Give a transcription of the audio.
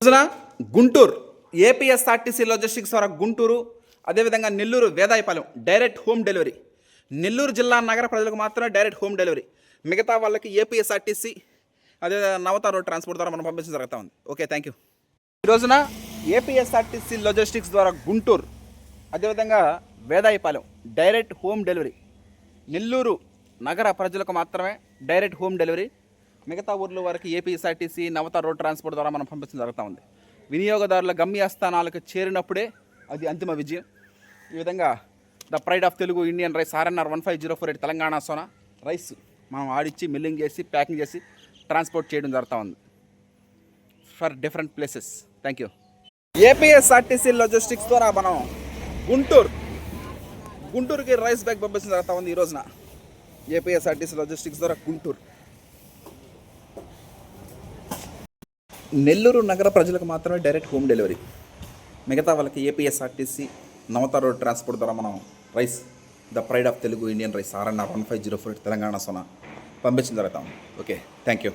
రోజున Guntur APSRTC logistics ద్వారా గుంటూరు, అదేవిధంగా Nellore Vedayapalem direct home delivery. Nellore జిల్లా నగర ప్రజలకు మాత్రమే డైరెక్ట్ హోమ్ డెలివరీ. మిగతా వాళ్ళకి ఏపీఎస్ఆర్టీసీ అదే నవత రోడ్ ట్రాన్స్పోర్ట్ ద్వారా మనం పంపించడం జరుగుతూ ఉంది. Okay, thank you. ఈ రోజున ఏపీఎస్ఆర్టీసీ లాజిస్టిక్స్ ద్వారా గుంటూరు, అదేవిధంగా Vedayapalem direct home delivery. Nellore నగర ప్రజలకు మాత్రమే డైరెక్ట్ హోమ్ డెలివరీ. మిగతా ఊర్ల వారికి ఏపీఎస్ఆర్టీసీ నవత రోడ్ ట్రాన్స్పోర్ట్ ద్వారా మనం పంపించడం జరుగుతూ ఉంది. వినియోగదారుల గమ్యస్థానాలకు చేరినప్పుడే అది అంతిమ విజయం. ఈ విధంగా the pride of Telugu Indian rice RNR 15048 Telangana Sona rice మనం ఆడిచ్చి మిల్లింగ్ చేసి ప్యాకింగ్ చేసి ట్రాన్స్పోర్ట్ చేయడం జరుగుతూ ఉంది for different places. Thank you. APSRTC logistics ద్వారా మనం గుంటూరుకి రైస్ బ్యాగ్ పంపించడం జరుగుతూ ఉంది. ఈ రోజున ఏపీఎస్ఆర్టీసీ లాజిస్టిక్స్ ద్వారా గుంటూరు. నెల్లూరు నగర ప్రజలకు మాత్రమే డైరెక్ట్ హోమ్ డెలివరీ. మిగతా వాళ్ళకి ఏపీఎస్ఆర్టీసీ నవత రోడ్ ట్రాన్స్పోర్ట్ ద్వారా మనం rice the pride of Telugu Indian rice RNR 15048 Telangana Sona పంపించడం జరుగుతాం. Okay, thank you.